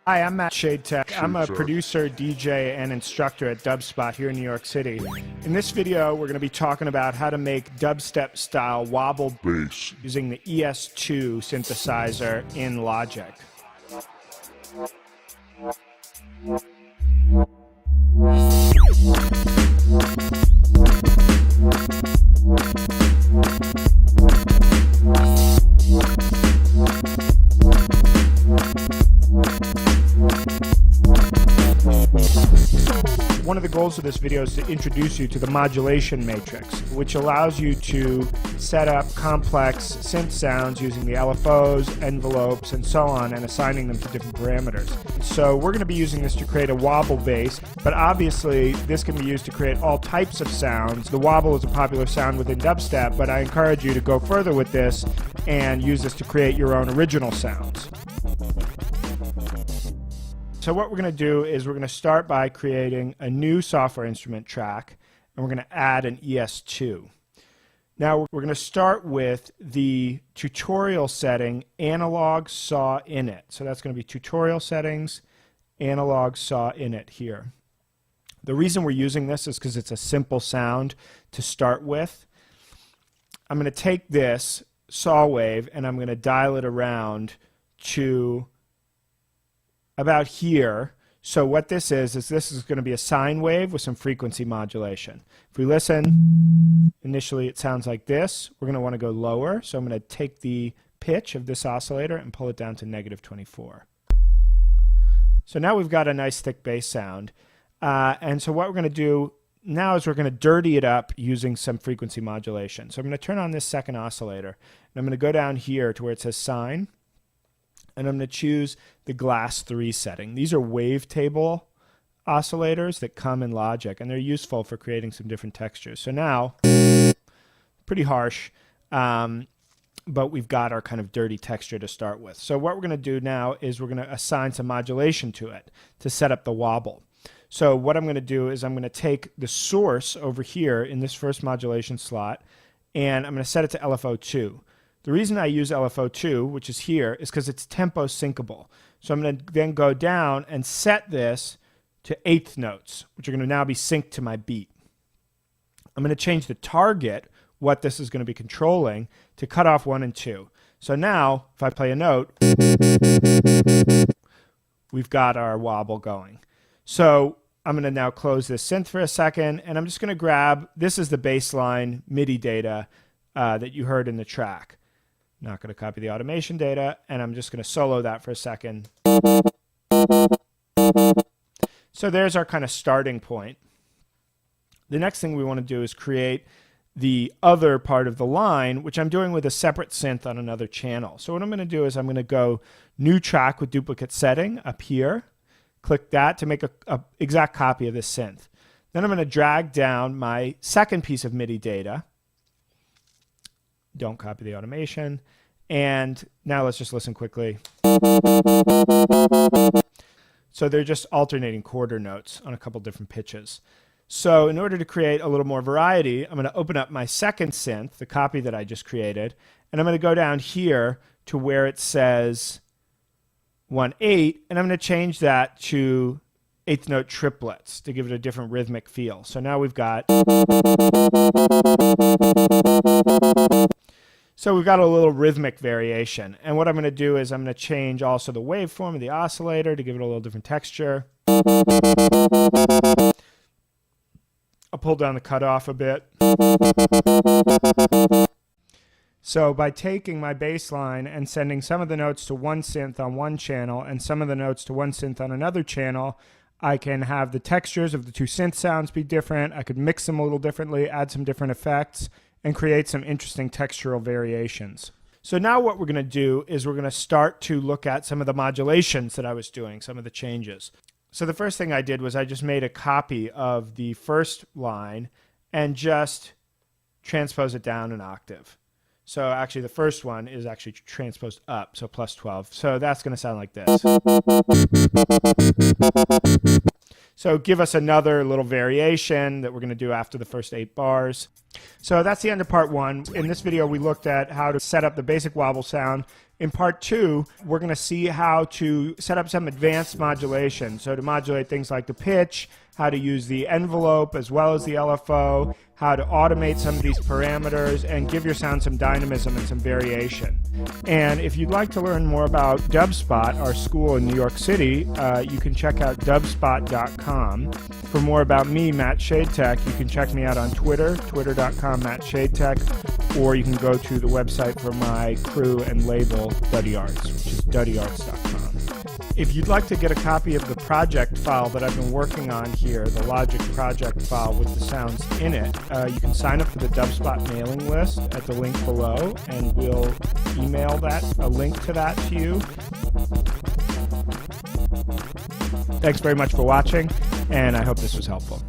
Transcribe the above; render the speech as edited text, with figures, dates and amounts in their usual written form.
Hi, I'm Matt Shadetech. I'm a producer, DJ, and instructor at DubSpot here in New York City. In this video, we're going to be talking about how to make dubstep-style wobble bass using the ES2 synthesizer in Logic. One of the goals of this video is to introduce you to the modulation matrix, which allows you to set up complex synth sounds using the LFOs, envelopes, and so on, and assigning them to different parameters. So we're going to be using this to create a wobble bass, but obviously this can be used to create all types of sounds. The wobble is a popular sound within dubstep, but I encourage you to go further with this and use this to create your own original sounds. So what we're going to do is we're going to start by creating a new software instrument track, and we're going to add an ES2. Now we're going to start with the tutorial setting analog saw init. So that's going to be tutorial settings, analog saw init here. The reason we're using this is because it's a simple sound to start with. I'm going to take this saw wave and I'm going to dial it around to about here. So what this is this is going to be a sine wave with some frequency modulation. If we listen, initially it sounds like this. We're going to want to go lower. So I'm going to take the pitch of this oscillator and pull it down to -24. So now we've got a nice thick bass sound. And so what we're going to do now is we're going to dirty it up using some frequency modulation. So I'm going to turn on this second oscillator. And I'm going to go down here to where it says sine. And I'm going to choose the glass 3 setting. These are wavetable oscillators that come in Logic, and they're useful for creating some different textures. So now, pretty harsh, but we've got our kind of dirty texture to start with. So what we're going to do now is we're going to assign some modulation to it to set up the wobble. So what I'm going to do is I'm going to take the source over here in this first modulation slot, and I'm going to set it to LFO2. The reason I use LFO2, which is here, is because it's tempo syncable. So I'm going to then go down and set this to 8th notes, which are going to now be synced to my beat. I'm going to change the target, what this is going to be controlling, to cutoff 1 and 2. So now, if I play a note, we've got our wobble going. So I'm going to now close this synth for a second, and I'm just going to grab, this is the baseline MIDI data that you heard in the track. Not going to copy the automation data, and I'm just going to solo that for a second. So there's our kind of starting point. The next thing we want to do is create the other part of the line, which I'm doing with a separate synth on another channel. So what I'm going to do is I'm going to go new track with duplicate setting up here. Click that to make a exact copy of this synth. Then I'm going to drag down my second piece of MIDI data. Don't copy the automation. And now let's just listen quickly. So they're just alternating quarter notes on a couple different pitches. So in order to create a little more variety, I'm going to open up my second synth, the copy that I just created, and I'm going to go down here to where it says 1/8, and I'm going to change that to 8th note triplets to give it a different rhythmic feel. So now we've got a little rhythmic variation. And what I'm going to do is I'm going to change also the waveform of the oscillator to give it a little different texture. I'll pull down the cutoff a bit. So by taking my bass line and sending some of the notes to one synth on one channel and some of the notes to one synth on another channel, I can have the textures of the two synth sounds be different. I could mix them a little differently, add some different effects, and create some interesting textural variations. So now what we're going to do is we're going to start to look at some of the modulations that I was doing, some of the changes. So the first thing I did was I just made a copy of the first line and just transpose it down an octave. So actually the first one is actually transposed up, so +12. So that's going to sound like this. So give us another little variation that we're going to do after the first 8 bars. So that's the end of part 1. In this video we looked at how to set up the basic wobble sound In part 2, we're going to see how to set up some advanced modulation. So to modulate things like the pitch, how to use the envelope as well as the LFO, how to automate some of these parameters, and give your sound some dynamism and some variation. And if you'd like to learn more about DubSpot, our school in New York City, you can check out dubspot.com. For more about me, Matt Shadetech, you can check me out on Twitter, twitter.com, Matt Shadetech, or you can go to the website for my crew and label, Duddy Arts, which is duddyarts.com. If you'd like to get a copy of the project file that I've been working on here, the Logic project file with the sounds in it, you can sign up for the DubSpot mailing list at the link below, and we'll email a link to that to you. Thanks very much for watching, and I hope this was helpful.